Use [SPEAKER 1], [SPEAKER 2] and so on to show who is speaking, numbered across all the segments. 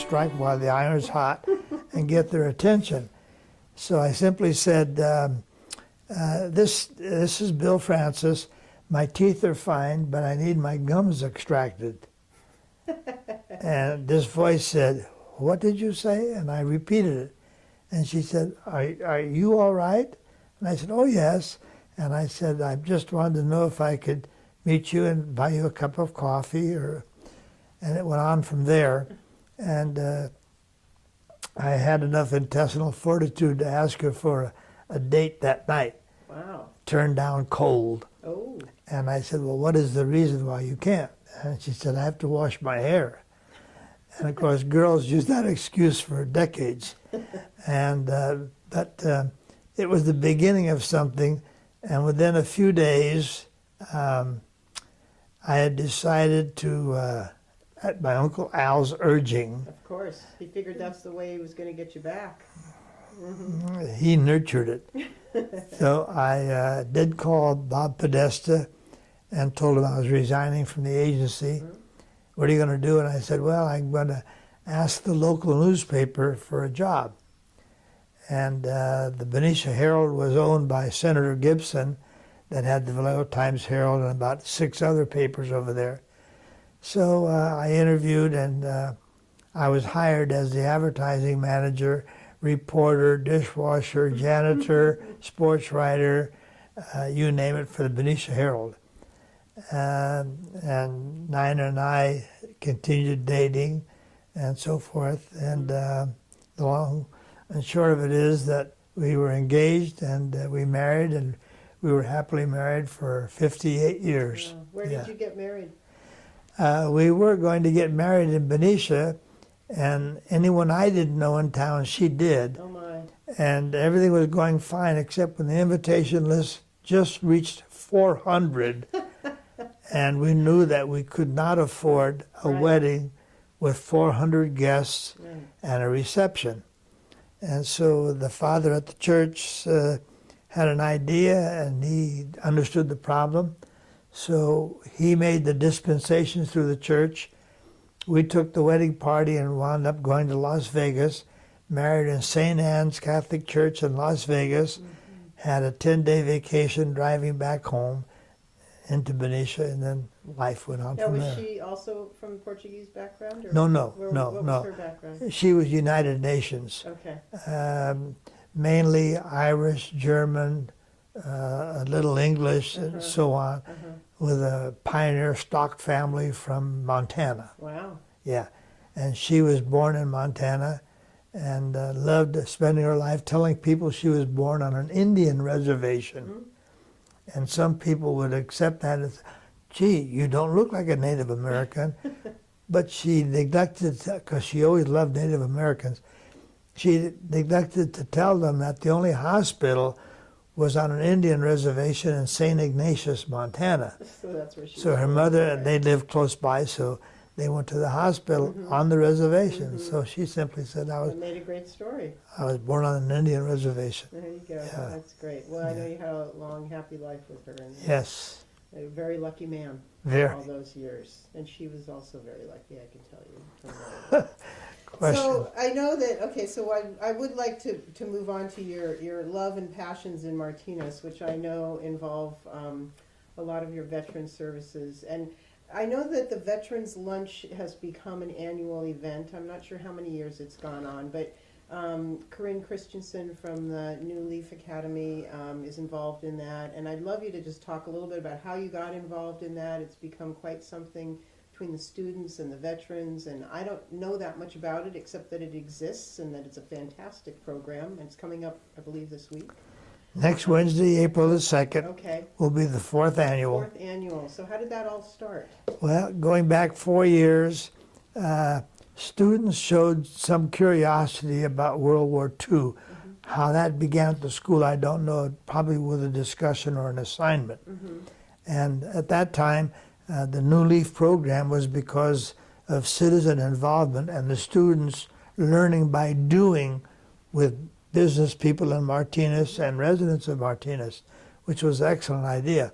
[SPEAKER 1] strike while the iron's hot and get their attention. So I simply said, this is Bill Francis. My teeth are fine, but I need my gums extracted. And this voice said, what did you say? And I repeated it. And she said, are you all right? And I said, oh, yes. And I said, I just wanted to know if I could meet you and buy you a cup of coffee. And it went on from there. And I had enough intestinal fortitude to ask her for a date that night.
[SPEAKER 2] Wow.
[SPEAKER 1] Turned down cold.
[SPEAKER 2] Oh.
[SPEAKER 1] And I said, well, what is the reason why you can't? And she said, I have to wash my hair. And of course, girls use that excuse for decades. And but it was the beginning of something. And within a few days, I had decided to, at my Uncle Al's urging.
[SPEAKER 2] Of course. He figured that's the way he was going to get you back. Mm-hmm.
[SPEAKER 1] He nurtured it. So I did call Bob Podesta and told him I was resigning from the agency. Mm-hmm. What are you going to do? And I said, well, I'm going to ask the local newspaper for a job. And the Benicia Herald was owned by Senator Gibson, that had the Vallejo Times-Herald and about 6 other papers over there. So I interviewed, and I was hired as the advertising manager, reporter, dishwasher, janitor, sports writer, you name it, for the Benicia Herald. And Nina and I continued dating and so forth. And the long and short of it is that we were engaged and we married, and we were happily married for 58 years.
[SPEAKER 2] Where did you get married?
[SPEAKER 1] We were going to get married in Benicia, and anyone I didn't know in town, she did.
[SPEAKER 2] Oh my.
[SPEAKER 1] And everything was going fine, except when the invitation list just reached 400, and we knew that we could not afford a wedding with 400 guests and a reception. And so the father at the church had an idea, and he understood the problem. So he made the dispensations through the church. We took the wedding party and wound up going to Las Vegas, married in St. Anne's Catholic Church in Las Vegas, had a 10-day vacation driving back home into Benicia, and then life went on from there.
[SPEAKER 2] Was she also from Portuguese background? Or
[SPEAKER 1] No.
[SPEAKER 2] What was her background?
[SPEAKER 1] She was United Nations.
[SPEAKER 2] Okay.
[SPEAKER 1] Mainly Irish, German, a little English, and so on, with a pioneer stock family from Montana.
[SPEAKER 2] Wow.
[SPEAKER 1] Yeah. And she was born in Montana and loved spending her life telling people she was born on an Indian reservation. And some people would accept that as, gee, you don't look like a Native American. But she neglected, because she always loved Native Americans, she neglected to tell them that the only hospital was on an Indian reservation in St. Ignatius, Montana.
[SPEAKER 2] So that's where she
[SPEAKER 1] So her mother, they lived close by, so they went to the hospital on the reservation. So she simply said,
[SPEAKER 2] That made a great story.
[SPEAKER 1] I was born on an Indian reservation.
[SPEAKER 2] There you go. Yeah. That's great. Well, I know you had a long, happy life with her. And
[SPEAKER 1] Yes.
[SPEAKER 2] A very lucky man
[SPEAKER 1] Very.
[SPEAKER 2] all those years. And she was also very lucky, I can tell you.
[SPEAKER 1] Question.
[SPEAKER 2] So I know that, okay, so I would like to move on to your love and passions in Martinez, which I know involve a lot of your veteran services. And I know that the Veterans Lunch has become an annual event. I'm not sure how many years it's gone on, but Corinne Christensen from the New Leaf Academy is involved in that. And I'd love you to just talk a little bit about how you got involved in that. It's become quite something between the students and the veterans, and I don't know that much about it except that it exists and that it's a fantastic program, and it's coming up, I believe, this week.
[SPEAKER 1] Next Wednesday, April the 2nd,
[SPEAKER 2] Okay.
[SPEAKER 1] will be the 4th annual.
[SPEAKER 2] 4th annual. So how did that all start?
[SPEAKER 1] Well, going back 4 years, students showed some curiosity about World War II. How that began at the school, I don't know, probably with a discussion or an assignment. And at that time, the New Leaf program was because of citizen involvement and the students learning by doing with business people in Martinez and residents of Martinez, which was an excellent idea.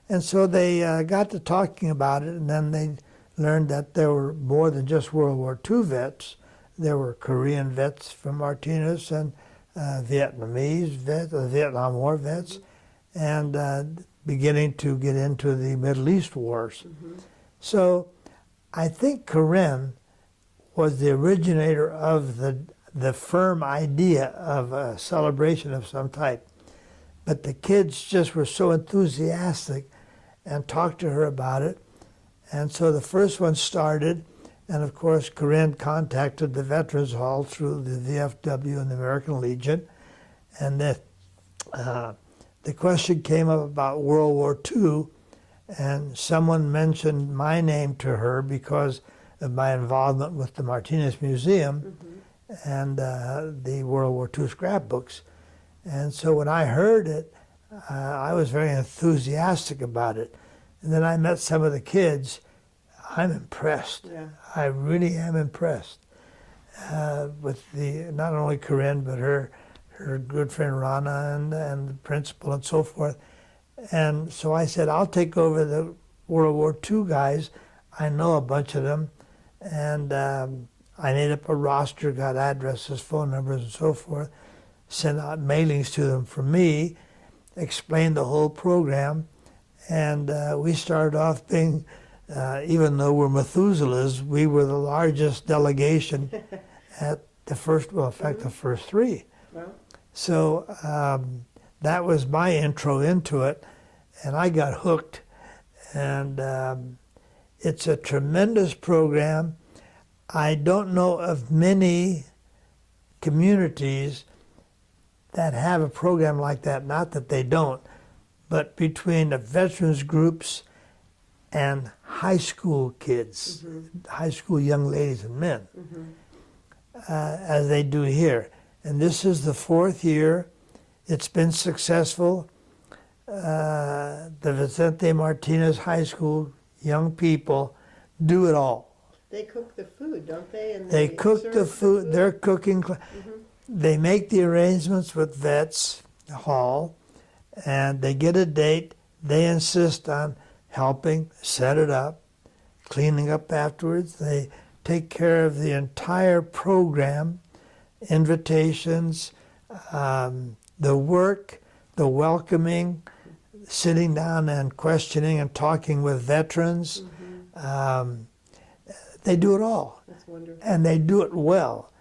[SPEAKER 1] And so they got to talking about it, and then they learned that there were more than just World War II vets. There were Korean vets from Martinez and Vietnamese vets, Vietnam War vets, and beginning to get into the Middle East wars. So I think Corinne was the originator of the firm idea of a celebration of some type. But the kids just were so enthusiastic and talked to her about it. And so the first one started, and of course Corinne contacted the Veterans Hall through the VFW and the American Legion. And the question came up about World War II, and someone mentioned my name to her because of my involvement with the Martinez Museum and the World War II scrapbooks. And so when I heard it, I was very enthusiastic about it. And then I met some of the kids. I'm impressed.
[SPEAKER 2] Yeah.
[SPEAKER 1] I really am impressed with not only Corinne, but her good friend Rana and the principal and so forth. And so I said, I'll take over the World War II guys. I know a bunch of them. And I made up a roster, got addresses, phone numbers, and so forth, sent out mailings to them from me, explained the whole program. And we started off being, even though we're Methuselahs, we were the largest delegation at the first, well, in fact, the first three.
[SPEAKER 2] Well,
[SPEAKER 1] So that was my intro into it, and I got hooked. And it's a tremendous program. I don't know of many communities that have a program like that, not that they don't, but between the veterans groups and high school kids, high school young ladies and men, as they do here. And this is the 4th year. It's been successful. The Vicente Martinez High School young people do it all.
[SPEAKER 2] they cook the food, don't they? And
[SPEAKER 1] They cook
[SPEAKER 2] serve
[SPEAKER 1] the food, they're cooking. They make the arrangements with Vets Hall, and they get a date. They insist on helping set it up, cleaning up afterwards. They take care of the entire program, invitations, the work, the welcoming, sitting down and questioning and talking with veterans. They do it all.
[SPEAKER 2] That's wonderful.
[SPEAKER 1] And they do it well.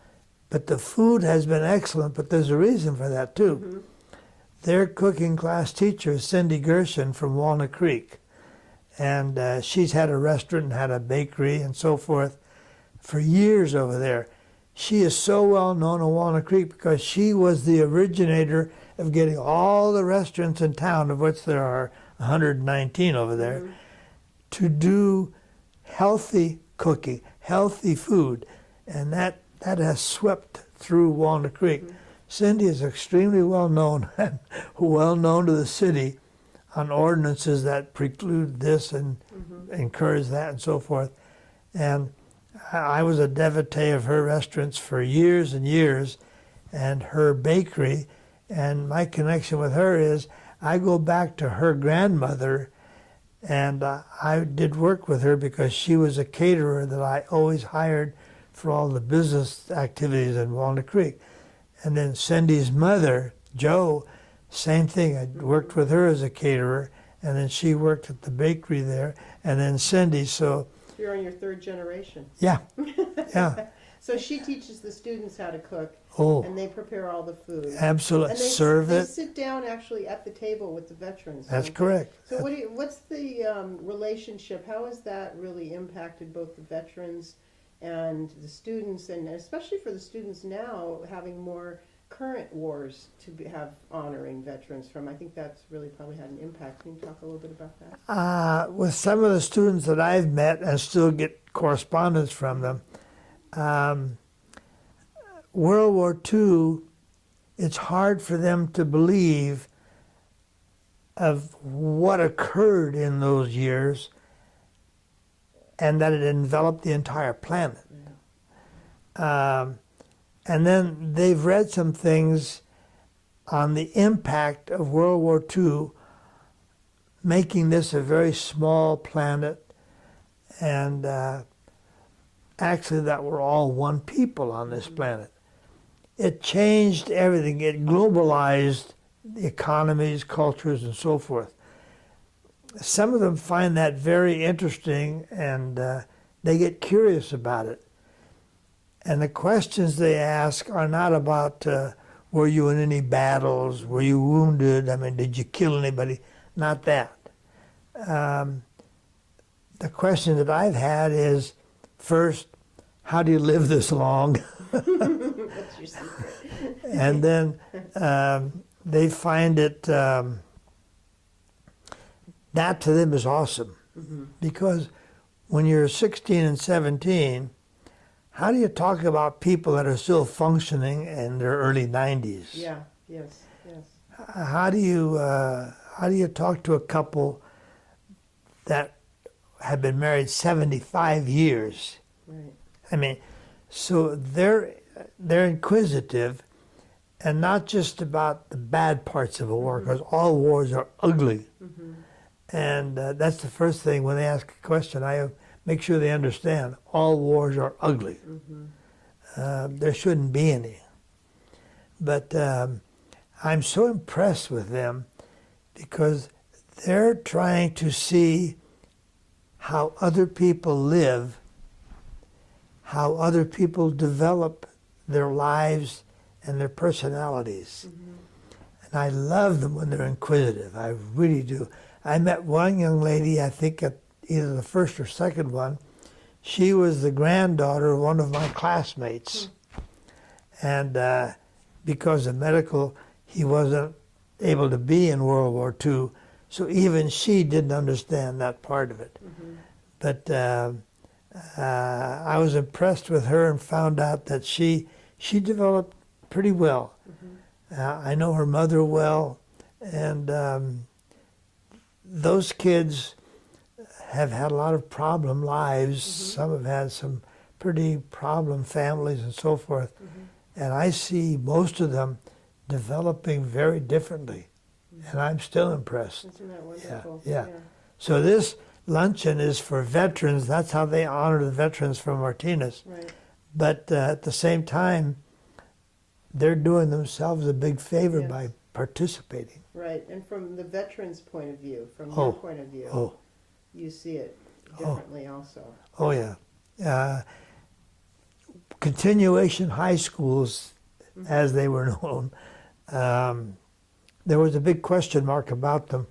[SPEAKER 1] But the food has been excellent, but there's a reason for that too. Their cooking class teacher is Cindy Gershon from Walnut Creek. And she's had a restaurant and had a bakery and so forth for years over there. She is so well known in Walnut Creek because she was the originator of getting all the restaurants in town, of which there are 119 over there, to do healthy cooking, healthy food. And that has swept through Walnut Creek. Cindy is extremely well known and well known to the city on ordinances that preclude this and encourage that and so forth. And I was a devotee of her restaurants for years and years, and her bakery. And my connection with her is I go back to her grandmother, and I did work with her because she was a caterer that I always hired for all the business activities in Walnut Creek. And then Cindy's mother, Jo, same thing. I worked with her as a caterer, and then she worked at the bakery there, and then Cindy. So
[SPEAKER 2] You're on your 3rd generation.
[SPEAKER 1] yeah, yeah.
[SPEAKER 2] So she teaches the students how to cook,
[SPEAKER 1] Oh,
[SPEAKER 2] and they prepare all the food.
[SPEAKER 1] absolutely.
[SPEAKER 2] And they
[SPEAKER 1] Serve
[SPEAKER 2] they
[SPEAKER 1] it.
[SPEAKER 2] sit down actually at the table with the veterans.
[SPEAKER 1] That's
[SPEAKER 2] don't they?
[SPEAKER 1] correct.
[SPEAKER 2] So what's the relationship? How has that really impacted both the veterans and the students, and especially for the students now having more current wars to have honoring veterans from? I think that's really probably had an impact. Can you talk a little bit about that?
[SPEAKER 1] With some of the students that I've met and still get correspondence from them, World War II, it's hard for them to believe of what occurred in those years and that it enveloped the entire planet. And then they've read some things on the impact of World War II, making this a very small planet and actually that we're all one people on this planet. It changed everything. It globalized the economies, cultures, and so forth. Some of them find that very interesting, and they get curious about it. And the questions they ask are not about were you in any battles, were you wounded, I mean, did you kill anybody? Not that. The question that I've had is, first, how do you live this long?
[SPEAKER 2] What's your secret?
[SPEAKER 1] And then they find it, that to them is awesome. Because when you're 16 and 17, how do you talk about people that are still functioning in their early 90s?
[SPEAKER 2] Yeah, yes, yes.
[SPEAKER 1] How do you talk to a couple that have been married 75 years?
[SPEAKER 2] Right.
[SPEAKER 1] I mean, so they're inquisitive, and not just about the bad parts of a war, because all wars are ugly. And that's the first thing when they ask a question. I make sure they understand all wars are ugly. There shouldn't be any. But I'm so impressed with them because they're trying to see how other people live, how other people develop their lives and their personalities. And I love them when they're inquisitive. I really do. I met one young lady, I think at either the first or second one. She was the granddaughter of one of my classmates. And because of medical, he wasn't able to be in World War II. So even she didn't understand that part of it. But I was impressed with her and found out that she developed pretty well. I know her mother well, and those kids have had a lot of problem lives. Some have had some pretty problem families and so forth. And I see most of them developing very differently. And I'm still impressed.
[SPEAKER 2] Isn't that wonderful?
[SPEAKER 1] Yeah. So this luncheon is for veterans. That's how they honor the veterans from Martinez.
[SPEAKER 2] Right.
[SPEAKER 1] But at the same time, they're doing themselves a big favor
[SPEAKER 2] Yes.
[SPEAKER 1] by participating.
[SPEAKER 2] Right. And from the veteran's point of view, from your point of view, you see it differently also.
[SPEAKER 1] Oh, yeah. Continuation high schools, as they were known, there was a big question mark about them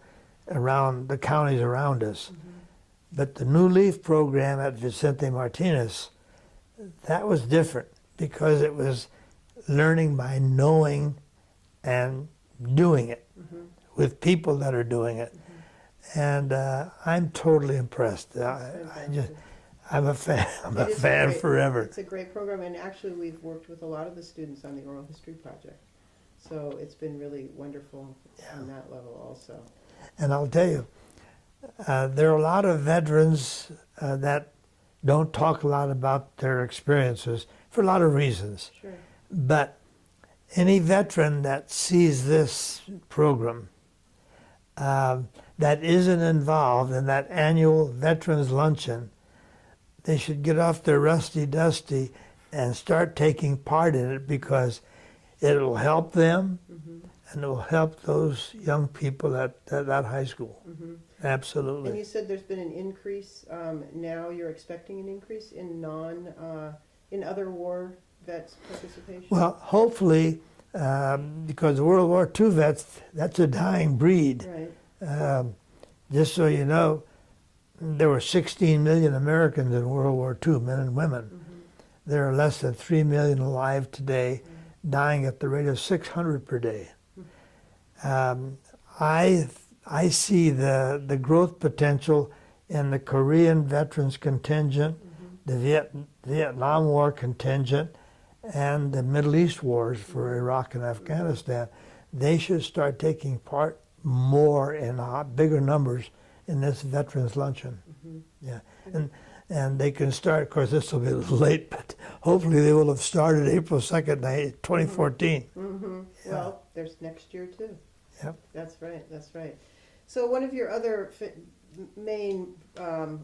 [SPEAKER 1] around the counties around us. But the New Leaf program at Vicente Martinez, that was different because it was learning by knowing and doing it with people that are doing it. And I'm totally impressed. I'm a fan. I'm a fan forever.
[SPEAKER 2] It's a great program, and actually we've worked with a lot of the students on the Oral History Project. So it's been really wonderful on that level also.
[SPEAKER 1] And I'll tell you, there are a lot of veterans that don't talk a lot about their experiences for a lot of reasons.
[SPEAKER 2] Sure.
[SPEAKER 1] But any veteran that sees this program that isn't involved in that annual Veterans Luncheon, they should get off their rusty dusty and start taking part in it because it'll help them and it will help those young people at that high school. Absolutely.
[SPEAKER 2] And you said there's been an increase. Now you're expecting an increase in in other war vets' participation?
[SPEAKER 1] Well, hopefully, because World War II vets, that's a dying breed.
[SPEAKER 2] Right.
[SPEAKER 1] Just so you know, there were 16 million Americans in World War II, men and women. There are less than 3 million alive today, dying at the rate of 600 per day. I see the growth potential in the Korean veterans contingent, the Vietnam War contingent, and the Middle East wars for Iraq and Afghanistan. They should start taking part more in bigger numbers in this veterans luncheon. Yeah, and they can start. Of course, this will be a little late, but hopefully they will have started April 2nd, 2014. Yeah.
[SPEAKER 2] Well, there's next year too.
[SPEAKER 1] Yep.
[SPEAKER 2] That's right. That's right. So one of your other main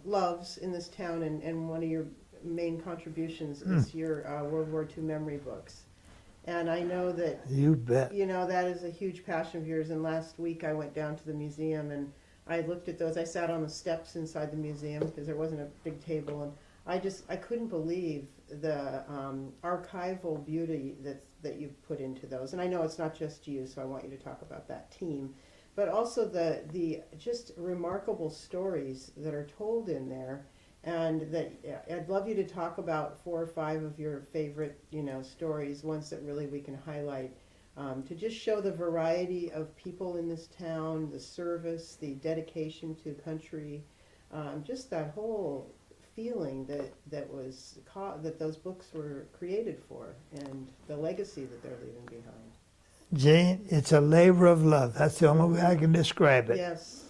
[SPEAKER 2] loves in this town, and one of your main contributions is your World War II memory books. And I know that,
[SPEAKER 1] You bet.
[SPEAKER 2] you know, that is a huge passion of yours. And last week I went down to the museum and I looked at those. I sat on the steps inside the museum because there wasn't a big table. And I couldn't believe the archival beauty that you've put into those. And I know it's not just you, so I want you to talk about that team. But also the just remarkable stories that are told in there. And that I'd love you to talk about 4 or 5 of your favorite, you know, stories, ones that really we can highlight, to just show the variety of people in this town, the service, the dedication to country, just that whole feeling that those books were created for, and the legacy that they're leaving behind.
[SPEAKER 1] Jane, it's a labor of love. That's the only way I can describe it.
[SPEAKER 2] Yes.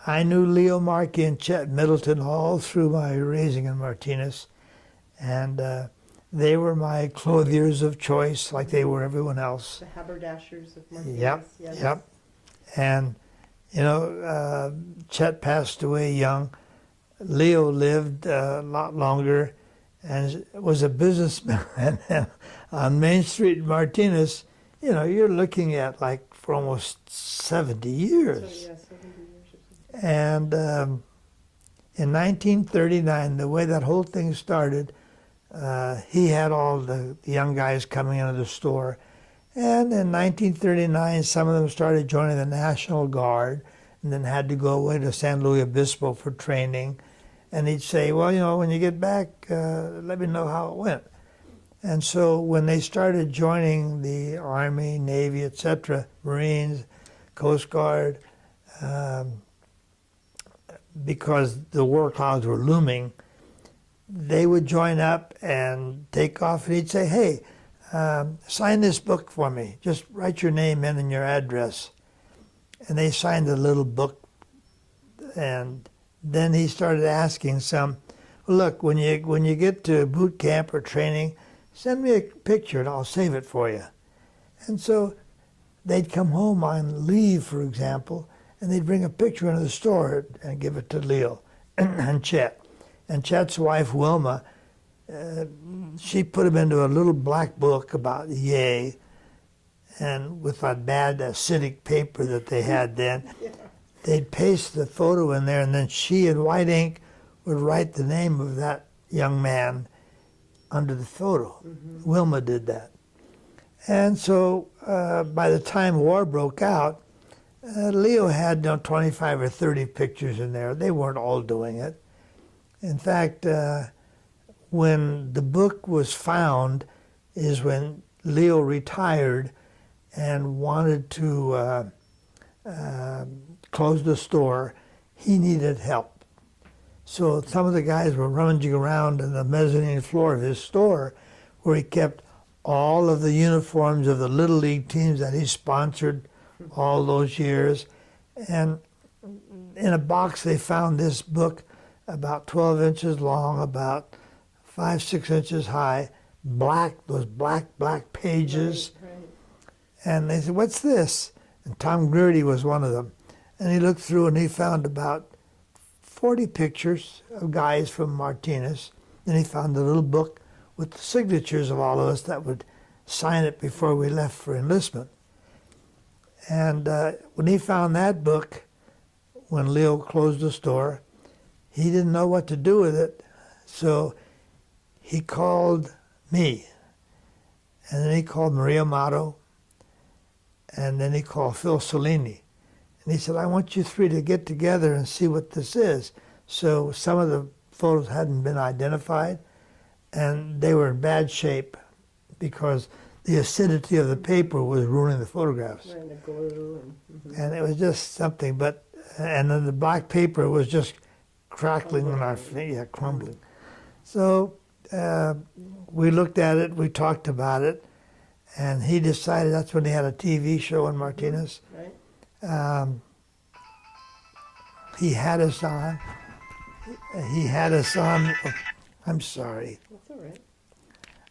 [SPEAKER 1] I knew Leo Markey and Chet Middleton all through my raising in Martinez, and they were my clothiers of choice, like they were everyone else.
[SPEAKER 2] The haberdashers of Martinez.
[SPEAKER 1] Yep,
[SPEAKER 2] Yes.
[SPEAKER 1] yep. And, you know, Chet passed away young. Leo lived a lot longer and was a businessman. On Main Street in Martinez, you know, you're looking at like for almost 70 years.
[SPEAKER 2] So, yeah, 70 years or something.
[SPEAKER 1] And in 1939, the way that whole thing started, he had all the young guys coming into the store. And in 1939, some of them started joining the National Guard and then had to go away to San Luis Obispo for training. And he'd say, well, you know, when you get back, let me know how it went. And so when they started joining the Army, Navy, etc., Marines, Coast Guard, because the war clouds were looming, they would join up and take off, and he'd say, hey, sign this book for me. Just write your name in and your address. And they signed a little book, and then he started asking some, well, look, when you get to boot camp or training, send me a picture and I'll save it for you. And so they'd come home on leave, for example, and they'd bring a picture into the store and give it to Leo and Chet. And Chet's wife, Wilma, she put him into a little black book about WWII, and with that bad acidic paper that they had then, they'd paste the photo in there, and then she in white ink would write the name of that young man under the photo. Mm-hmm. Wilma did that. And so by the time war broke out, Leo had 25 or 30 pictures in there. They weren't all doing it. In fact, when the book was found is when Leo retired and wanted to close the store. He needed help. So some of the guys were rummaging around in the mezzanine floor of his store where he kept all of the uniforms of the Little League teams that he sponsored all those years. And in a box they found this book about 12 inches long, about 5-6 inches high, black, those black pages. Right. And they said, what's this? And Tom Grady was one of them. And he looked through and he found about 40 pictures of guys from Martinez. Then he found a little book with the signatures of all of us that would sign it before we left for enlistment. And when he found that book, when Leo closed the store, he didn't know what to do with it. So he called me. And then he called Maria Amato. And then he called Phil Cellini. And he said, I want you three to get together and see what this is. So some of the photos hadn't been identified, and they were in bad shape because the acidity of the paper was ruining the photographs.
[SPEAKER 2] And the glue.
[SPEAKER 1] And it was just something, and then the black paper was just crackling on our feet, crumbling. So we looked at it, we talked about it, and he decided that's when he had a TV show in Martinez.
[SPEAKER 2] Right.
[SPEAKER 1] He had us on. Oh, I'm sorry.
[SPEAKER 2] That's all right.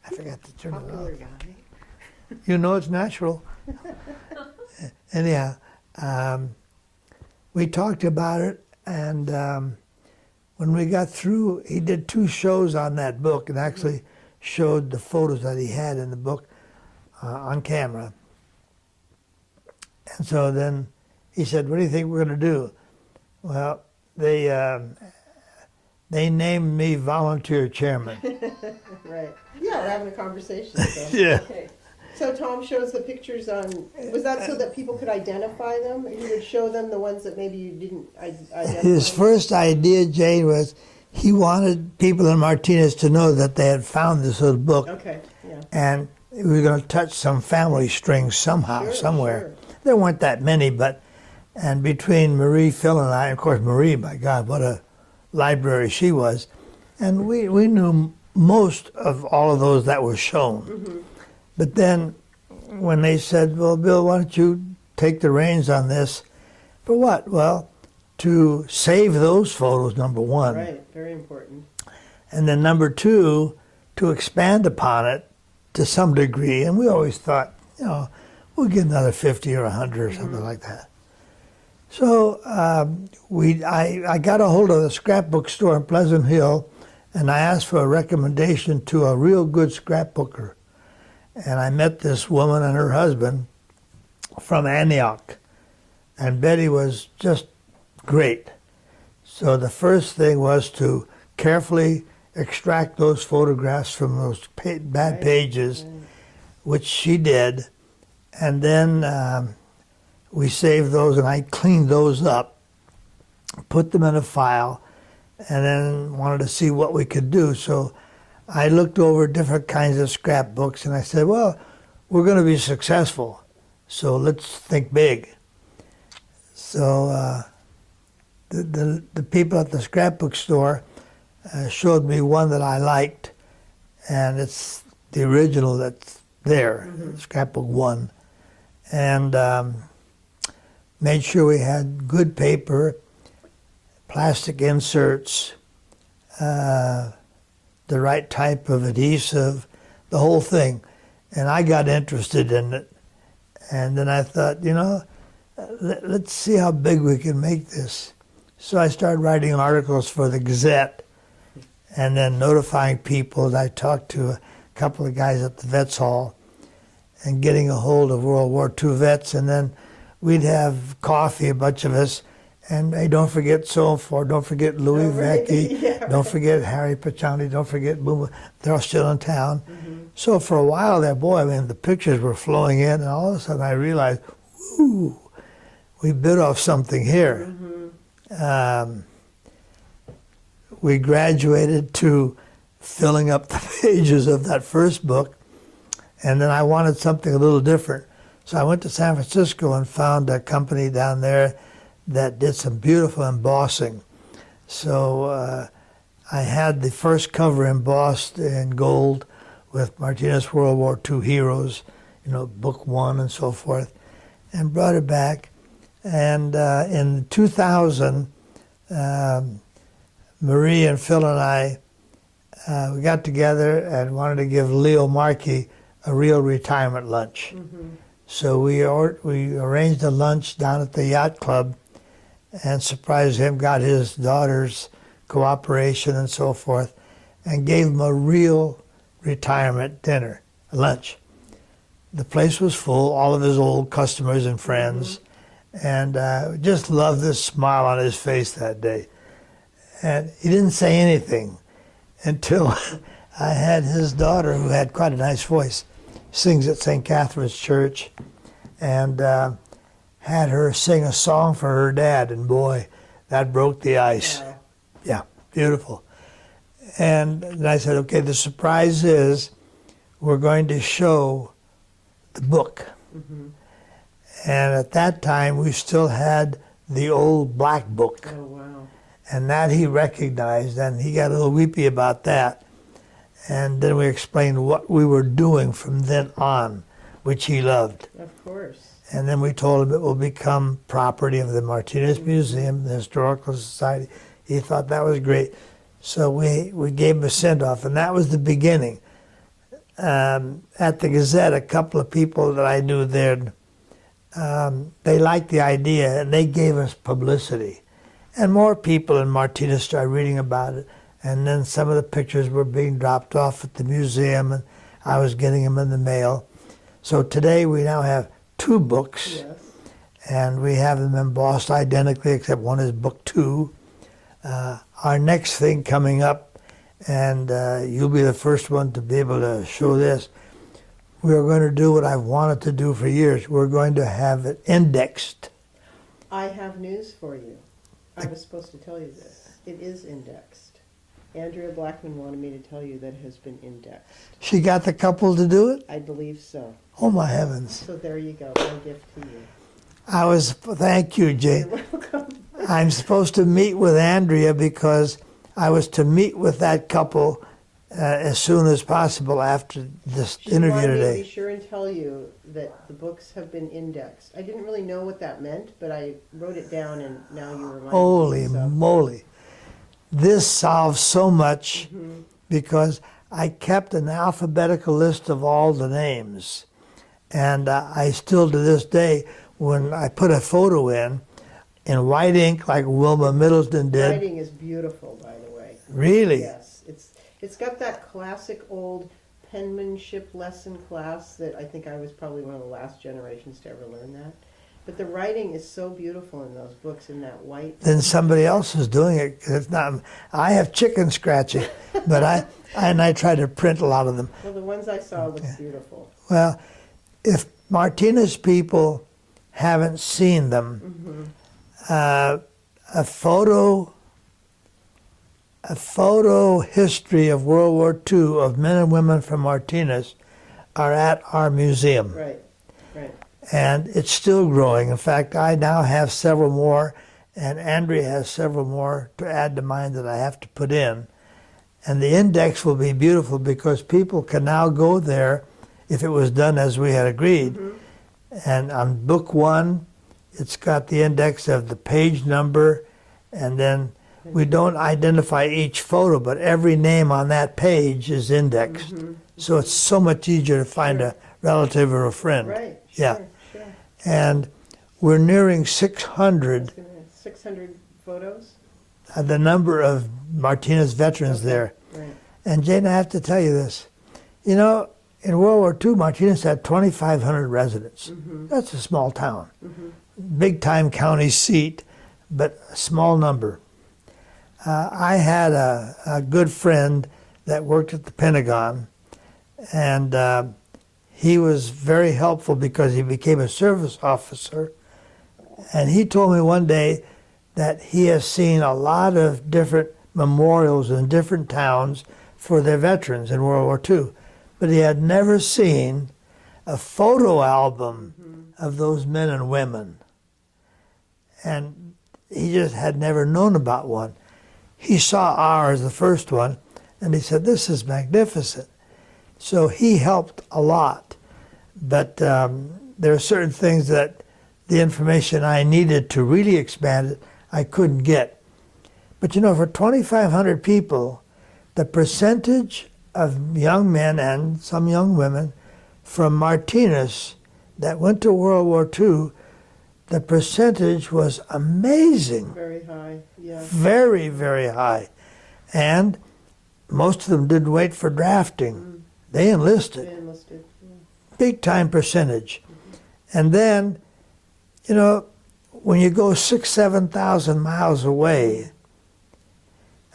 [SPEAKER 1] I forgot to turn
[SPEAKER 2] Popular
[SPEAKER 1] it off.
[SPEAKER 2] guy.
[SPEAKER 1] You know it's natural. Anyhow, we talked about it, and when we got through, he did 2 shows on that book and actually showed the photos that he had in the book on camera. And so then he said, "What do you think we're going to do?" Well, they named me volunteer chairman.
[SPEAKER 2] Right. Yeah, we're having a conversation. So.
[SPEAKER 1] Yeah.
[SPEAKER 2] Okay. So Tom shows the pictures on, was that so that people could identify them? He would show them the ones that maybe you didn't identify?
[SPEAKER 1] His first idea, Jane, was he wanted people in Martinez to know that they had found this little book.
[SPEAKER 2] Okay, yeah.
[SPEAKER 1] And we were going to touch some family strings somehow,
[SPEAKER 2] Sure,
[SPEAKER 1] somewhere.
[SPEAKER 2] sure.
[SPEAKER 1] There weren't that many, and between Marie, Phil, and I, of course, Marie, my God, what a library she was. And we knew most of all of those that were shown.
[SPEAKER 2] Mm-hmm.
[SPEAKER 1] But then when they said, "Well, Bill, why don't you take the reins on this?" For what? Well, to save those photos, number one.
[SPEAKER 2] Right, very important.
[SPEAKER 1] And then number 2, to expand upon it to some degree. And we always thought, we'll get another 50 or 100 or something like that. So I got a hold of the scrapbook store in Pleasant Hill, and I asked for a recommendation to a real good scrapbooker. And I met this woman and her husband from Antioch. And Betty was just great. So the first thing was to carefully extract those photographs from those bad pages, which she did. And then we saved those, and I cleaned those up, put them in a file, and then wanted to see what we could do. So I looked over different kinds of scrapbooks, and I said, well, we're going to be successful, so let's think big. So the people at the scrapbook store showed me one that I liked, and it's the original that's there, Scrapbook 1, and made sure we had good paper, plastic inserts, the right type of adhesive, the whole thing. And I got interested in it. And then I thought, let's see how big we can make this. So I started writing articles for the Gazette and then notifying people. I talked to a couple of guys at the Vets Hall and getting a hold of World War II vets. And then we'd have coffee, a bunch of us, and hey, don't forget so-and-so, don't forget Louis Vecchi,
[SPEAKER 2] Yeah,
[SPEAKER 1] don't forget Harry Pachani, don't forget Boom. They're all still in town. So for a while there, the pictures were flowing in, and all of a sudden I realized, ooh, we bit off something here. We graduated to filling up the pages of that first book, and then I wanted something a little different. So I went to San Francisco and found a company down there that did some beautiful embossing. So I had the first cover embossed in gold with Martinez World War II heroes, book 1 and so forth, and brought it back. And in 2000, Marie and Phil and I, we got together and wanted to give Leo Markey a real retirement lunch. So we arranged a lunch down at the yacht club and surprised him, got his daughter's cooperation and so forth, and gave him a real retirement dinner, a lunch. The place was full, all of his old customers and friends, and just loved this smile on his face that day. And he didn't say anything until I had his daughter, who had quite a nice voice, sings at St. Catherine's Church, and had her sing a song for her dad, and boy, that broke the ice.
[SPEAKER 2] Wow.
[SPEAKER 1] Yeah, beautiful. And then I said, okay, the surprise is we're going to show the book. And at that time, we still had the old black book.
[SPEAKER 2] Oh, wow.
[SPEAKER 1] And that he recognized, and he got a little weepy about that. And then we explained what we were doing from then on, which he loved.
[SPEAKER 2] Of course.
[SPEAKER 1] And then we told him it will become property of the Martinez Museum, the Historical Society. He thought that was great. So we gave him a send-off, and that was the beginning. At the Gazette, a couple of people that I knew there, they liked the idea, and they gave us publicity. And more people in Martinez started reading about it. And then some of the pictures were being dropped off at the museum, and I was getting them in the mail. So today we now have 2 books,
[SPEAKER 2] Yes.
[SPEAKER 1] and we have them embossed identically, except one is book 2. Our next thing coming up, and you'll be the first one to be able to show this, we're going to do what I've wanted to do for years. We're going to have it indexed.
[SPEAKER 2] I have news for you. I was supposed to tell you this. It is indexed. Andrea Blackman wanted me to tell you that it has been indexed.
[SPEAKER 1] She got the couple to do it?
[SPEAKER 2] I believe so.
[SPEAKER 1] Oh, my heavens.
[SPEAKER 2] So there you go, my gift to you.
[SPEAKER 1] Thank you, Jane.
[SPEAKER 2] You're welcome.
[SPEAKER 1] I'm supposed to meet with Andrea because I was to meet with that couple as soon as possible after this interview
[SPEAKER 2] She wanted me to
[SPEAKER 1] today.
[SPEAKER 2] be sure and tell you that the books have been indexed. I didn't really know what that meant, but I wrote it down, and now you reminded
[SPEAKER 1] Holy
[SPEAKER 2] me. So.
[SPEAKER 1] moly. This solves so much
[SPEAKER 2] Mm-hmm.
[SPEAKER 1] because I kept an alphabetical list of all the names. And I still, to this day, when I put a photo in white ink like Wilma Middleton did.
[SPEAKER 2] Writing is beautiful, by the way.
[SPEAKER 1] Really?
[SPEAKER 2] Yes, it's got that classic old penmanship lesson class that I think I was probably one of the last generations to ever learn that. But the writing is so beautiful in those books in that white.
[SPEAKER 1] Then somebody else is doing it. 'Cause it's not. I have chicken scratching, but I try to print a lot of them.
[SPEAKER 2] Well, the ones I saw looked beautiful.
[SPEAKER 1] Well, if Martinez people haven't seen them, a photo history of World War II of men and women from Martinez are at our museum.
[SPEAKER 2] Right, right.
[SPEAKER 1] And it's still growing. In fact, I now have several more, and Andrea has several more to add to mine that I have to put in. And the index will be beautiful because people can now go there if it was done as we had agreed. And on book 1, it's got the index of the page number, and then we don't identify each photo, but every name on that page is indexed. So it's so much easier to find a relative or a friend.
[SPEAKER 2] Right,
[SPEAKER 1] Yeah.
[SPEAKER 2] sure.
[SPEAKER 1] And we're nearing 600,
[SPEAKER 2] 600 photos?
[SPEAKER 1] the number of Martinez veterans there.
[SPEAKER 2] Right.
[SPEAKER 1] And Jane, I have to tell you this. You know, in World War II, Martinez had 2,500 residents. That's a small town. Big-time county seat, but a small number. I had a good friend that worked at the Pentagon, and he was very helpful because he became a service officer. And he told me one day that he has seen a lot of different memorials in different towns for their veterans in World War II, but he had never seen a photo album of those men and women. And he just had never known about one. He saw ours, the first one, and he said, "This is magnificent." So he helped a lot. But there are certain things that the information I needed to really expand it, I couldn't get. But you know, for 2,500 people, the percentage of young men and some young women from Martinez that went to World War II, the percentage was amazing.
[SPEAKER 2] Very high, yeah.
[SPEAKER 1] Very, very high. And most of them didn't wait for drafting. They enlisted.
[SPEAKER 2] They enlisted. Yeah.
[SPEAKER 1] Big time percentage. And then, you know, when you go 6,000, 7,000 miles away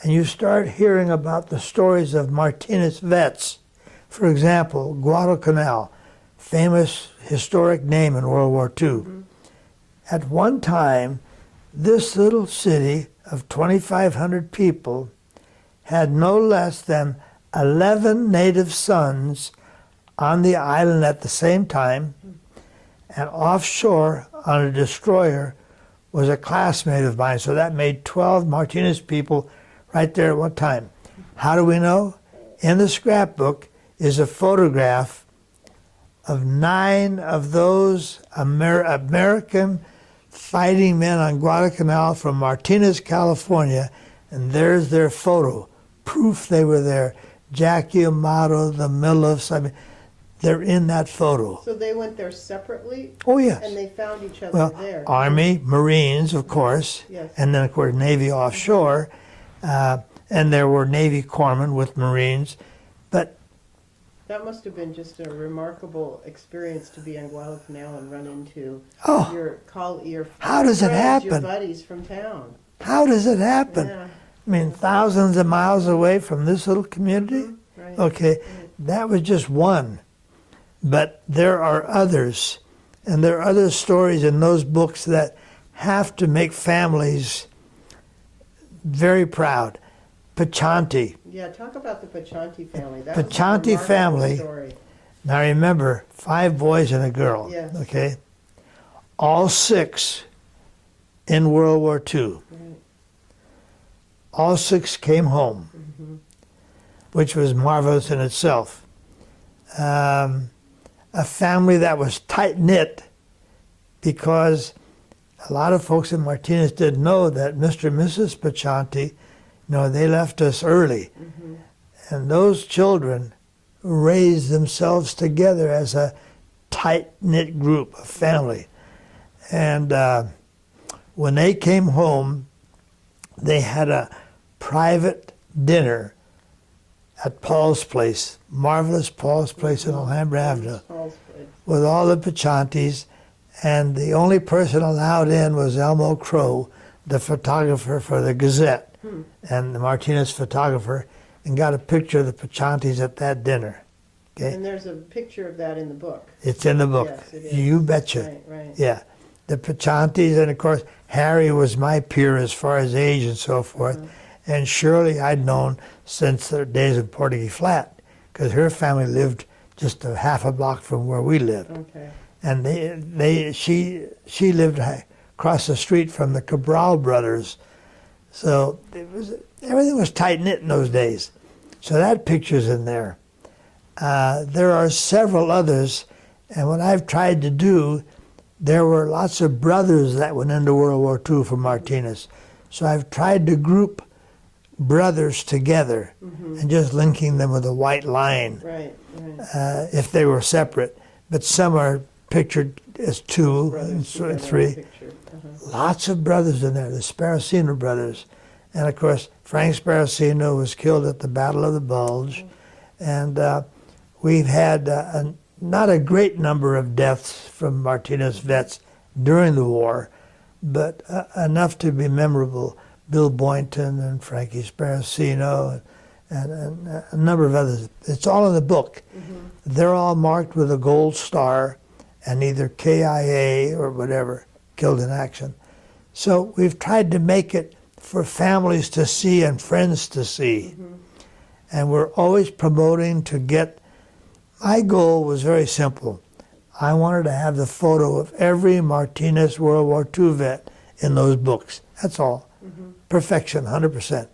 [SPEAKER 1] and you start hearing about the stories of Martinez vets, for example, Guadalcanal, famous historic name in World War II. At one time, this little city of 2,500 people had no less than 11 native sons on the island at the same time, and offshore on a destroyer was a classmate of mine. So that made 12 Martinez people right there at one time. How do we know? In the scrapbook is a photograph of 9 of those American fighting men on Guadalcanal from Martinez, California, and there's their photo, proof they were there. Jackie Amato, the Millifs, I mean, they're in that photo.
[SPEAKER 2] So they went there separately,
[SPEAKER 1] Oh, yes.
[SPEAKER 2] and they found each other
[SPEAKER 1] Well,
[SPEAKER 2] there.
[SPEAKER 1] Army, Marines, of course,
[SPEAKER 2] Yes.
[SPEAKER 1] and then, of course, Navy offshore. And there were Navy corpsmen with Marines. But
[SPEAKER 2] That must have been just a remarkable experience to be on Guadalcanal and run into
[SPEAKER 1] Oh,
[SPEAKER 2] your
[SPEAKER 1] how does it
[SPEAKER 2] friends, your
[SPEAKER 1] happen?
[SPEAKER 2] buddies from town.
[SPEAKER 1] how does it happen?
[SPEAKER 2] Yeah,
[SPEAKER 1] I mean, thousands of miles away from this little community?
[SPEAKER 2] right.
[SPEAKER 1] Okay, that was just one. But there are others. And there are other stories in those books that have to make families very proud. Pachanti.
[SPEAKER 2] Yeah, talk about the Pachanti family. That
[SPEAKER 1] Pachanti
[SPEAKER 2] was a remarkable
[SPEAKER 1] family.
[SPEAKER 2] story.
[SPEAKER 1] Now remember, 5 boys and a girl.
[SPEAKER 2] Yes.
[SPEAKER 1] Okay? All 6 in World War II.
[SPEAKER 2] Right.
[SPEAKER 1] All 6 came home, which was marvelous in itself. A family that was tight-knit because a lot of folks in Martinez didn't know that Mr. and Mrs. Pachanti, they left us early. And those children raised themselves together as a tight-knit group, a family. And when they came home, they had a private dinner at Paul's place, marvelous Paul's place in Alhambra Avenue,
[SPEAKER 2] Paul's place.
[SPEAKER 1] with all the Pachantis. And the only person allowed in was Elmo Crow, the photographer for the Gazette, and the Martinez photographer, and got a picture of the Pachantis at that dinner. Okay,
[SPEAKER 2] And there's a picture of that in the 'book.
[SPEAKER 1] it's in the book.
[SPEAKER 2] Yes, it is.
[SPEAKER 1] You betcha.
[SPEAKER 2] Right, right.
[SPEAKER 1] Yeah, the Pachantis, and of course Harry was my peer as far as age and so forth, and Shirley I'd known since the days of Portuguese Flat, because her family lived just a half a block from where we lived,
[SPEAKER 2] Okay.
[SPEAKER 1] and she lived across the street from the Cabral brothers, so everything was tight knit in those days. So that picture's in there. There are several others, and what I've tried to do, there were lots of brothers that went into World War II from Martinez. So I've tried to group brothers together and just linking them with a white line
[SPEAKER 2] Right, right.
[SPEAKER 1] if they were separate. But some are pictured as 2
[SPEAKER 2] Brothers
[SPEAKER 1] and
[SPEAKER 2] together in the
[SPEAKER 1] 3.
[SPEAKER 2] picture.
[SPEAKER 1] Lots of brothers in there, the Sparacino brothers. And of course, Frank Sparacino was killed at the Battle of the Bulge. And we've had not a great number of deaths from Martinez vets during the war, but enough to be memorable. Bill Boynton and Frankie Sparacino and a number of others. It's all in the book. They're all marked with a gold star and either KIA or whatever, killed in action. So we've tried to make it for families to see and friends to see. And we're always promoting to get, my goal was very simple. I wanted to have the photo of every Martinez World War II vet in those books. That's all. Perfection, 100%.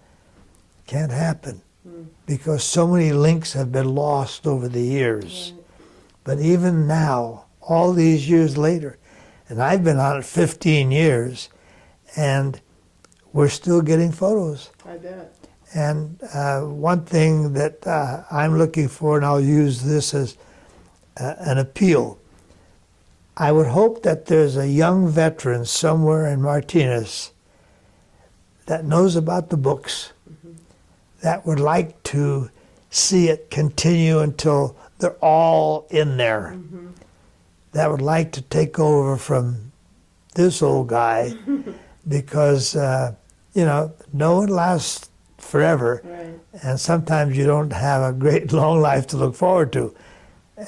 [SPEAKER 1] Can't happen because so many links have been lost over the years. But even now, all these years later, and I've been on it 15 years, and we're still getting photos.
[SPEAKER 2] I bet.
[SPEAKER 1] And one thing that I'm looking for, and I'll use this as an appeal, I would hope that there's a young veteran somewhere in Martinez that knows about the books, that would like to see it continue until they're all in there, that would like to take over from this old guy, because, no one lasts forever,
[SPEAKER 2] Right.
[SPEAKER 1] and sometimes you don't have a great long life to look forward to.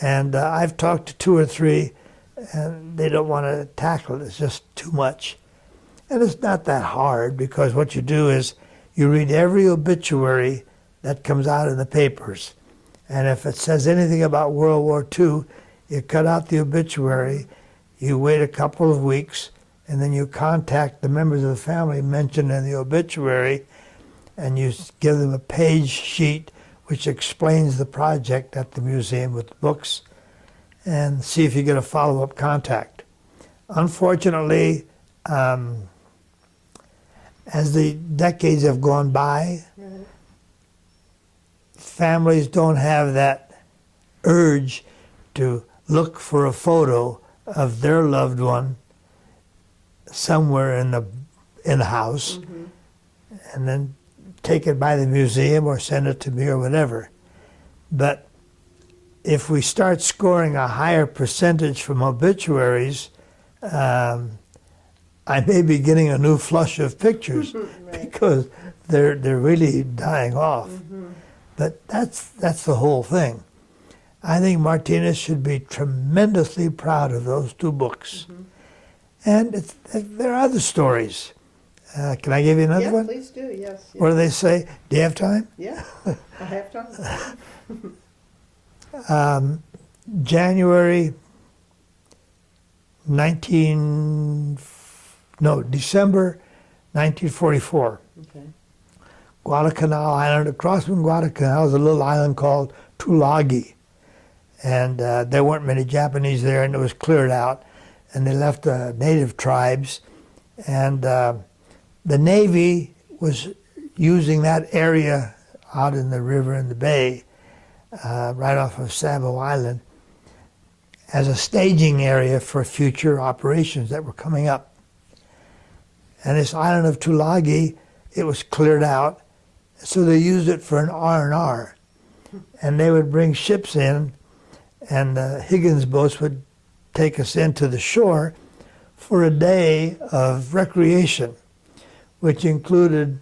[SPEAKER 1] And I've talked to 2 or 3, and they don't want to tackle it. It's just too much. And it's not that hard, because what you do is you read every obituary that comes out in the papers. And if it says anything about World War II, you cut out the obituary, you wait a couple of weeks, and then you contact the members of the family mentioned in the obituary, and you give them a page sheet which explains the project at the museum with books, and see if you get a follow-up contact. Unfortunately, as the decades have gone by, families don't have that urge to look for a photo of their loved one somewhere in the house, and then take it by the museum or send it to me or whatever. But if we start scoring a higher percentage from obituaries, I may be getting a new flush of pictures because they're really dying off. But that's the whole thing. I think Martinez should be tremendously proud of those two books. And there are other stories. Can I give you another one?
[SPEAKER 2] Yeah, please do, yes.
[SPEAKER 1] What do they say? Do you have time?
[SPEAKER 2] Yeah, I have time.
[SPEAKER 1] January December 1944.
[SPEAKER 2] Okay.
[SPEAKER 1] Guadalcanal Island. Across from Guadalcanal is a little island called Tulagi. And there weren't many Japanese there, and it was cleared out. And they left the native tribes. And the Navy was using that area out in the river and the bay, right off of Savo Island, as a staging area for future operations that were coming up. And this island of Tulagi, it was cleared out, so they used it for an R&R. And they would bring ships in, and the Higgins boats would take us into the shore for a day of recreation, which included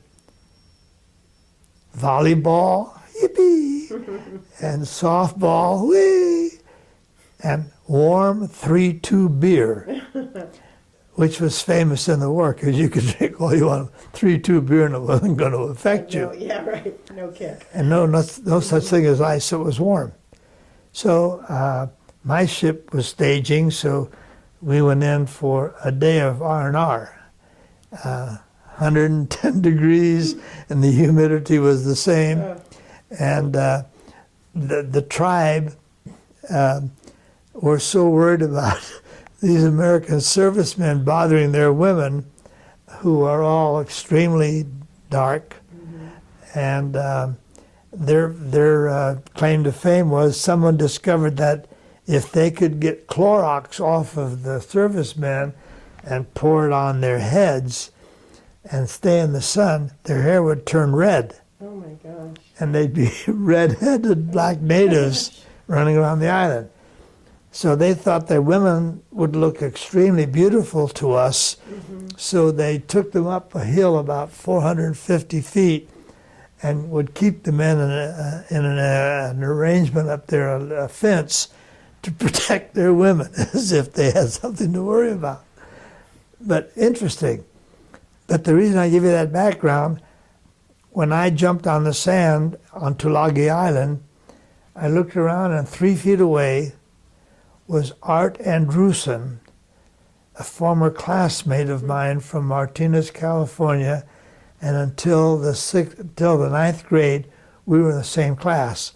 [SPEAKER 1] volleyball, yippee, and softball, whee, and warm 3-2 beer, which was famous in the war because you could drink all you want, 3-2 beer, and it wasn't going to affect you.
[SPEAKER 2] Yeah, right. No kick.
[SPEAKER 1] And no such thing as ice, it was warm. So my ship was staging, so we went in for a day of R&R. 110 degrees, and the humidity was the same. And the tribe were so worried about these American servicemen bothering their women, who are all extremely dark. And their claim to fame was someone discovered that if they could get Clorox off of the servicemen and pour it on their heads and stay in the sun, their hair would turn red.
[SPEAKER 2] Oh my gosh.
[SPEAKER 1] And they'd be red-headed black natives running around the island. So they thought their women would look extremely beautiful to us. So they took them up a hill about 450 feet and would keep the men in an arrangement up there, a fence, to protect their women, as if they had something to worry about. But interesting. But the reason I give you that background, when I jumped on the sand on Tulagi Island, I looked around, and 3 feet away was Art Andrusen, a former classmate of mine from Martinez, California, and until the ninth grade, we were in the same class.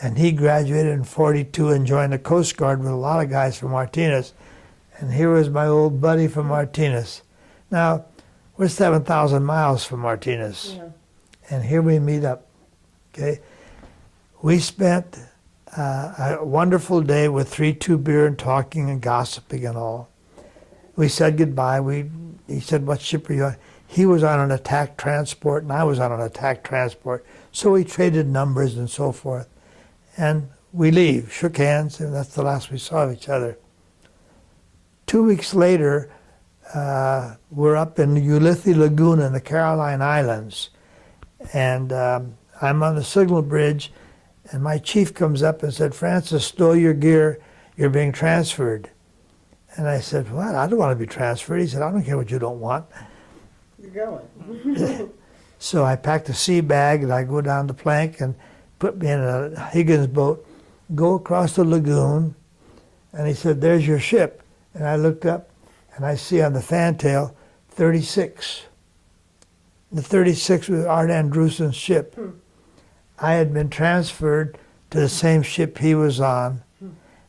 [SPEAKER 1] And he graduated in '42 and joined the Coast Guard with a lot of guys from Martinez. And here was my old buddy from Martinez. Now, we're 7,000 miles from Martinez.
[SPEAKER 2] Yeah.
[SPEAKER 1] And here we meet up, okay? We spent a wonderful day with 3-2 beer and talking and gossiping and all. We said goodbye. He said, "What ship are you on?" He was on an attack transport, and I was on an attack transport. So we traded numbers and so forth. And we leave, shook hands, and that's the last we saw of each other. 2 weeks later, we're up in the Ulithi Lagoon in the Caroline Islands. And I'm on the signal bridge, and my chief comes up and said, "Francis, stow your gear, you're being transferred." And I said, "What? I don't want to be transferred." He said, "I don't care what you don't want."
[SPEAKER 2] You're going.
[SPEAKER 1] So I packed a sea bag, and I go down the plank and put me in a Higgins boat, go across the lagoon, and he said, "There's your ship." And I looked up, and I see on the fantail 36. The 36 was Art Andrusen's ship. I had been transferred to the same ship he was on,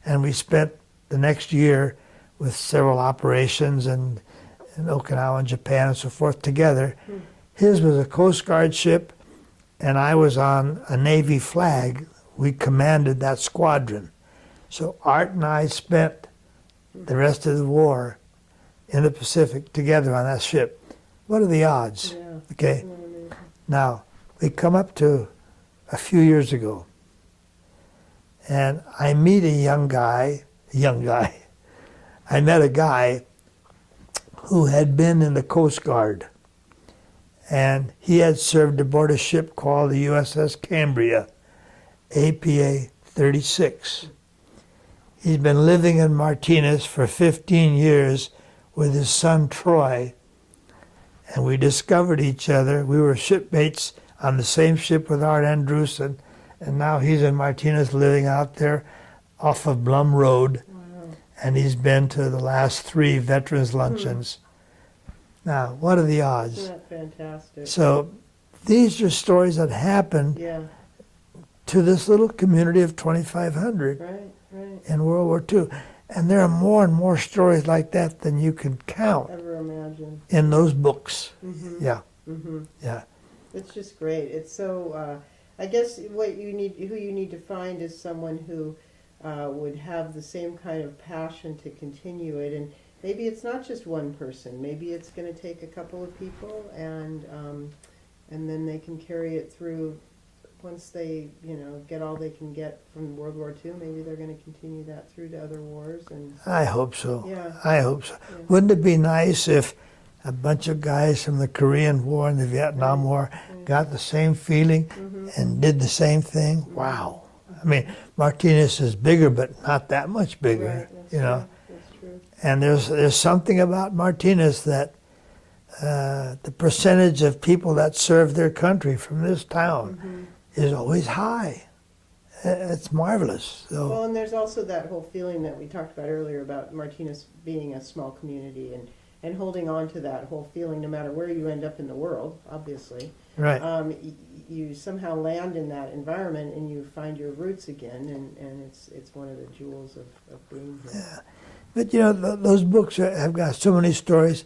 [SPEAKER 1] and we spent the next year with several operations in Okinawa and Japan and so forth together. His was a Coast Guard ship, and I was on a Navy flag. We commanded that squadron. So Art and I spent the rest of the war in the Pacific together on that ship. What are the odds?
[SPEAKER 2] Yeah.
[SPEAKER 1] Okay.
[SPEAKER 2] Amazing.
[SPEAKER 1] Now, we come up to a few years ago, and I meet a young guy. I met a guy who had been in the Coast Guard, and he had served aboard a ship called the USS Cambria, APA 36. He's been living in Martinez for 15 years with his son Troy, and we discovered each other. We were shipmates on the same ship with Art Andrewson, and now he's in Martinez living out there off of Blum Road,
[SPEAKER 2] Wow.
[SPEAKER 1] and he's been to the last 3 veterans luncheons. Now, what are the odds?
[SPEAKER 2] Isn't that fantastic?
[SPEAKER 1] So these are stories that happened
[SPEAKER 2] Yeah.
[SPEAKER 1] to this little community of 2,500
[SPEAKER 2] Right. Right.
[SPEAKER 1] in World War II. And there are more and more stories like that than you can count
[SPEAKER 2] Ever imagine?
[SPEAKER 1] in those books.
[SPEAKER 2] Mm-hmm.
[SPEAKER 1] Yeah,
[SPEAKER 2] Mm-hmm.
[SPEAKER 1] yeah.
[SPEAKER 2] It's just great. It's so. I guess who you need to find is someone who would have the same kind of passion to continue it. And maybe it's not just one person. Maybe it's going to take a couple of people, and then they can carry it through. Once they get all they can get from World War II, maybe they're going to continue that through to other wars. And
[SPEAKER 1] I hope so.
[SPEAKER 2] yeah.
[SPEAKER 1] I hope so.
[SPEAKER 2] Yeah.
[SPEAKER 1] Wouldn't it be nice if a bunch of guys from the Korean War and the Vietnam War got the same feeling and did the same thing? Wow. I mean, Martinez is bigger, but not that much bigger,
[SPEAKER 2] Right. That's
[SPEAKER 1] you know.
[SPEAKER 2] true. That's true.
[SPEAKER 1] And there's something about Martinez that the percentage of people that serve their country from this town is always high. It's marvelous. So,
[SPEAKER 2] Well, and there's also that whole feeling that we talked about earlier about Martinez being a small community and holding on to that whole feeling no matter where you end up in the world, obviously.
[SPEAKER 1] right.
[SPEAKER 2] You somehow land in that environment and you find your roots again, and it's one of the jewels of being here.
[SPEAKER 1] But, you know, those books have got so many stories.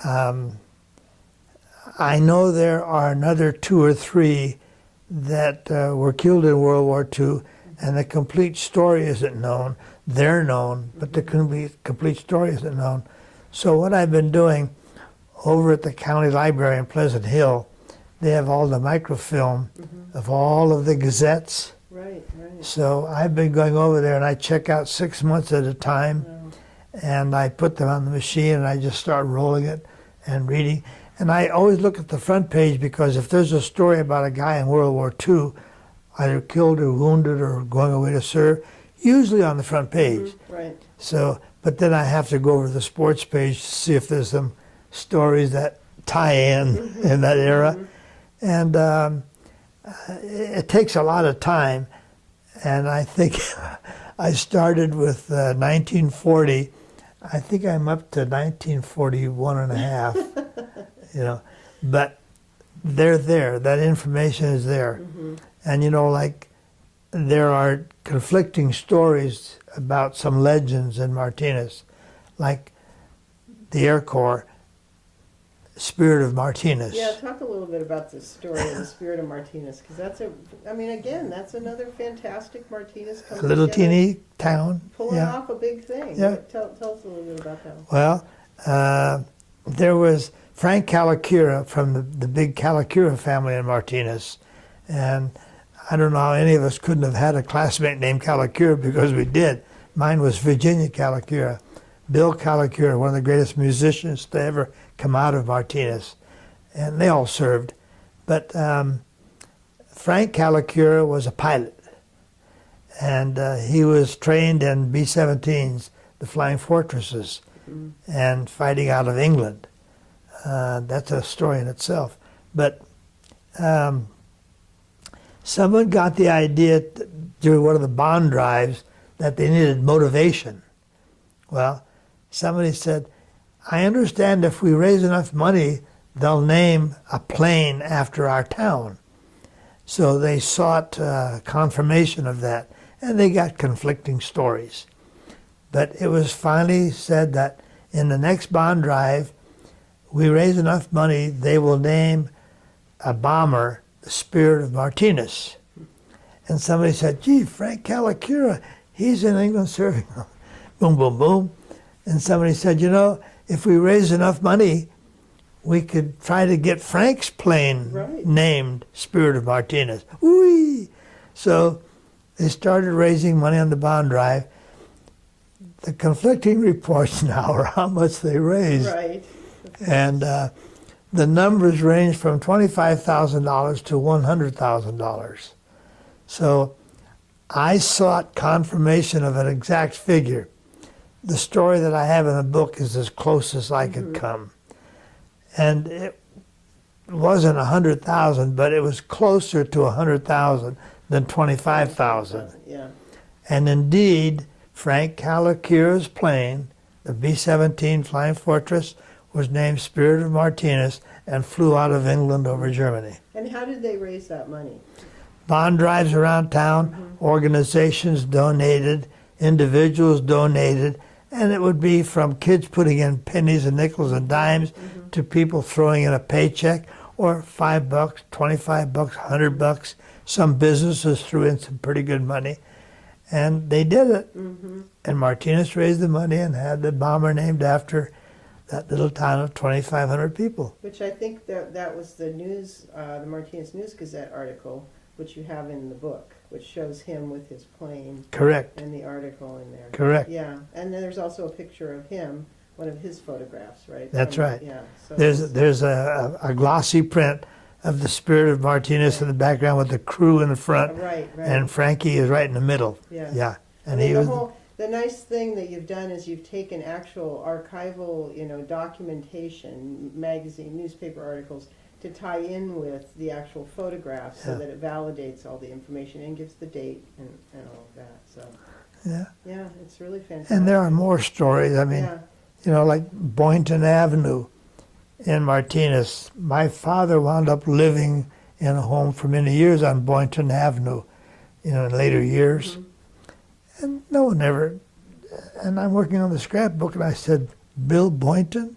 [SPEAKER 1] I know there are another 2 or 3 that were killed in World War II, and the complete story isn't known. They're known, but the complete story isn't known. So what I've been doing over at the county library in Pleasant Hill, they have all the microfilm of all of the gazettes.
[SPEAKER 2] Right, right.
[SPEAKER 1] So I've been going over there and I check out 6 months at a time,
[SPEAKER 2] Wow.
[SPEAKER 1] and I put them on the machine and I just start rolling it and reading. And I always look at the front page, because if there's a story about a guy in World War II, either killed or wounded or going away to serve, usually on the front page.
[SPEAKER 2] Right.
[SPEAKER 1] So, but then I have to go over to the sports page to see if there's some stories that tie in that era. And it takes a lot of time. And I think I started with 1940. I think I'm up to 1941 and a half, you know. But they're there. That information is there. And, you know, like, there are conflicting stories about some legends in Martinez, like the Air Corps, Spirit of Martinez.
[SPEAKER 2] Yeah, talk a little bit about the story of the Spirit of Martinez, because that's that's another fantastic Martinez
[SPEAKER 1] A
[SPEAKER 2] coming
[SPEAKER 1] little
[SPEAKER 2] together,
[SPEAKER 1] teeny town.
[SPEAKER 2] pulling
[SPEAKER 1] Yeah.
[SPEAKER 2] off a big thing.
[SPEAKER 1] Yeah.
[SPEAKER 2] Tell us a little bit about that.
[SPEAKER 1] Well, there was Frank Calacura from the big Calacura family in Martinez. And I don't know how any of us couldn't have had a classmate named Calacura, because we did. Mine was Virginia Calacura. Bill Calacura, one of the greatest musicians to ever come out of Martinez. And they all served. But Frank Calacura was a pilot. And he was trained in B-17s, the Flying Fortresses, and fighting out of England. That's a story in itself. But someone got the idea during one of the bond drives that they needed motivation. Well, somebody said, I understand if we raise enough money, they'll name a plane after our town. So they sought confirmation of that, and they got conflicting stories. But it was finally said that in the next bond drive, we raise enough money, they will name a bomber the Spirit of Martinez. And somebody said, gee, Frank Calacura, he's in England serving. Boom, boom, boom. And somebody said, you know, if we raise enough money, we could try to get Frank's plane
[SPEAKER 2] Right.
[SPEAKER 1] named Spirit of Martinez. Whee! So they started raising money on the bond drive. The conflicting reports now are how much they raised.
[SPEAKER 2] Right.
[SPEAKER 1] And the numbers range from $25,000 to $100,000. So I sought confirmation of an exact figure. The story that I have in the book is as close as I could come. And it wasn't 100,000, but it was closer to 100,000 than 25,000.
[SPEAKER 2] Yeah.
[SPEAKER 1] And indeed, Frank Calacura's plane, the B-17 Flying Fortress, was named Spirit of Martinez and flew out of England over Germany.
[SPEAKER 2] And how did they raise that money?
[SPEAKER 1] Bond drives around town, organizations donated, individuals donated, and it would be from kids putting in pennies and nickels and dimes to people throwing in a paycheck, or $5, $25, $100. Some businesses threw in some pretty good money, and they did it. And Martinez raised the money and had the bomber named after that little town of 2,500 people.
[SPEAKER 2] Which I think that was the news, the Martinez News Gazette article, which you have in the book, which shows him with his plane.
[SPEAKER 1] Correct.
[SPEAKER 2] And the article in there.
[SPEAKER 1] Correct.
[SPEAKER 2] Yeah, and then there's also a picture of him, one of his photographs, right?
[SPEAKER 1] That's right.
[SPEAKER 2] Yeah. So
[SPEAKER 1] There's a glossy print of the Spirit of Martinez in the background with the crew in the front,
[SPEAKER 2] right.
[SPEAKER 1] and Frankie is right in the middle.
[SPEAKER 2] Yeah.
[SPEAKER 1] Yeah, and
[SPEAKER 2] I mean,
[SPEAKER 1] he was.
[SPEAKER 2] The nice thing that you've done is you've taken actual archival, documentation, magazine, newspaper articles, to tie in with the actual photographs so that it validates all the information and gives the date and all of that. So yeah, it's really fantastic.
[SPEAKER 1] And there are more stories. I mean, like Boynton Avenue in Martinez. My father wound up living in a home for many years on Boynton Avenue, in later years. And no one ever, and I'm working on the scrapbook, and I said, Bill Boynton,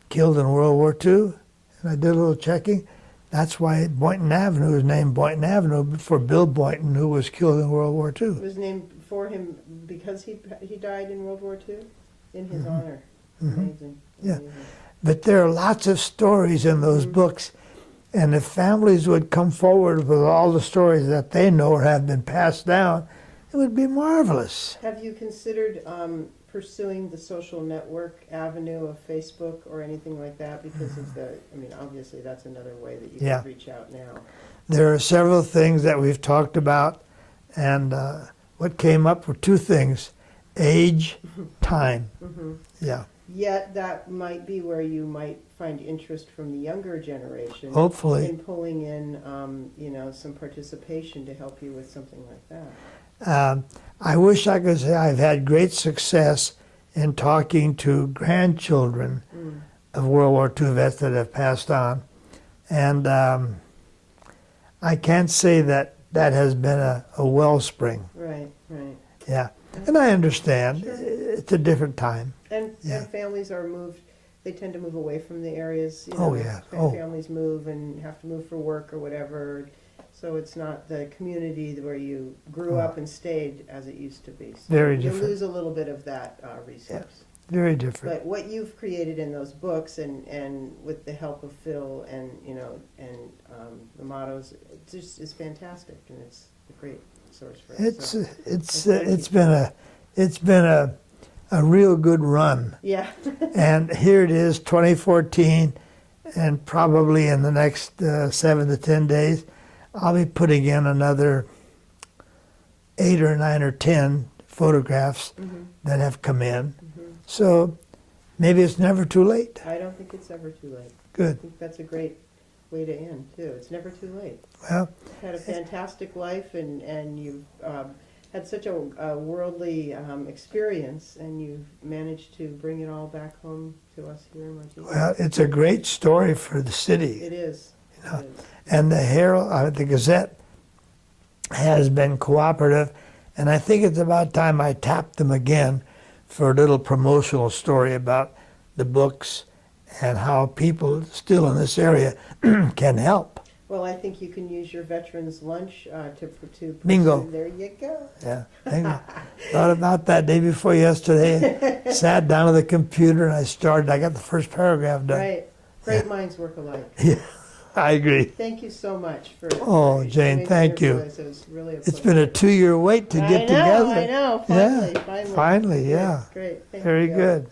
[SPEAKER 1] killed in World War II? And I did a little checking. That's why Boynton Avenue is named Boynton Avenue for Bill Boynton, who was killed in World War II.
[SPEAKER 2] It was named for him because he died in World War II? In his honor. Amazing.
[SPEAKER 1] Yeah.
[SPEAKER 2] Amazing.
[SPEAKER 1] But there are lots of stories in those books, and if families would come forward with all the stories that they know or have been passed down, it would be marvelous.
[SPEAKER 2] Have you considered pursuing the social network avenue of Facebook or anything like that? Because of obviously that's another way that you can reach out now.
[SPEAKER 1] There are several things that we've talked about, and what came up were two things: age, time. Yeah.
[SPEAKER 2] Yet that might be where you might find interest from the younger generation.
[SPEAKER 1] Hopefully.
[SPEAKER 2] In pulling in, some participation to help you with something like that.
[SPEAKER 1] I wish I could say I've had great success in talking to grandchildren of World War II vets that have passed on. And I can't say that has been a wellspring.
[SPEAKER 2] Right.
[SPEAKER 1] Yeah. And I understand. Sure. It's a different time.
[SPEAKER 2] And families are moved. They tend to move away from the areas. Families move and have to move for work or whatever. So it's not the community where you grew up and stayed as it used to be. So
[SPEAKER 1] very
[SPEAKER 2] you
[SPEAKER 1] different.
[SPEAKER 2] lose a little bit of that resource.
[SPEAKER 1] Yeah, very different.
[SPEAKER 2] But what you've created in those books and with the help of Phil and the mottos, it just is fantastic, and it's a great source for us.
[SPEAKER 1] It's been a real good run.
[SPEAKER 2] Yeah.
[SPEAKER 1] And here it is, 2014, and probably in the next 7 to 10 days, I'll be putting in another 8 or 9 or 10 photographs that have come in. So maybe it's never too late.
[SPEAKER 2] I don't think it's ever too late.
[SPEAKER 1] Good.
[SPEAKER 2] I think that's a great way to end, too. It's never too late.
[SPEAKER 1] Well,
[SPEAKER 2] you've had a fantastic life, and you've had such a worldly experience, and you've managed to bring it all back home to us here in Martinez.
[SPEAKER 1] Well, it's a great story for the city.
[SPEAKER 2] It is.
[SPEAKER 1] You know? And the Herald, the Gazette, has been cooperative, and I think it's about time I tapped them again for a little promotional story about the books and how people still in this area can help.
[SPEAKER 2] Well, I think you can use your veterans lunch to
[SPEAKER 1] Bingo.
[SPEAKER 2] pursue. There you go.
[SPEAKER 1] Yeah, thank you. Thought about that day before yesterday. Sat down at the computer and I started. I got the first paragraph done.
[SPEAKER 2] Right. Great minds work alike.
[SPEAKER 1] Yeah, I agree.
[SPEAKER 2] Thank you so much for.
[SPEAKER 1] Oh,
[SPEAKER 2] for
[SPEAKER 1] Jane,
[SPEAKER 2] sharing
[SPEAKER 1] thank
[SPEAKER 2] your
[SPEAKER 1] you.
[SPEAKER 2] voice. It was really a
[SPEAKER 1] It's been a
[SPEAKER 2] pleasure.
[SPEAKER 1] 2-year wait to get together.
[SPEAKER 2] I know.
[SPEAKER 1] Yeah,
[SPEAKER 2] Finally.
[SPEAKER 1] finally, yeah.
[SPEAKER 2] Great. Thank
[SPEAKER 1] Very
[SPEAKER 2] you.
[SPEAKER 1] good.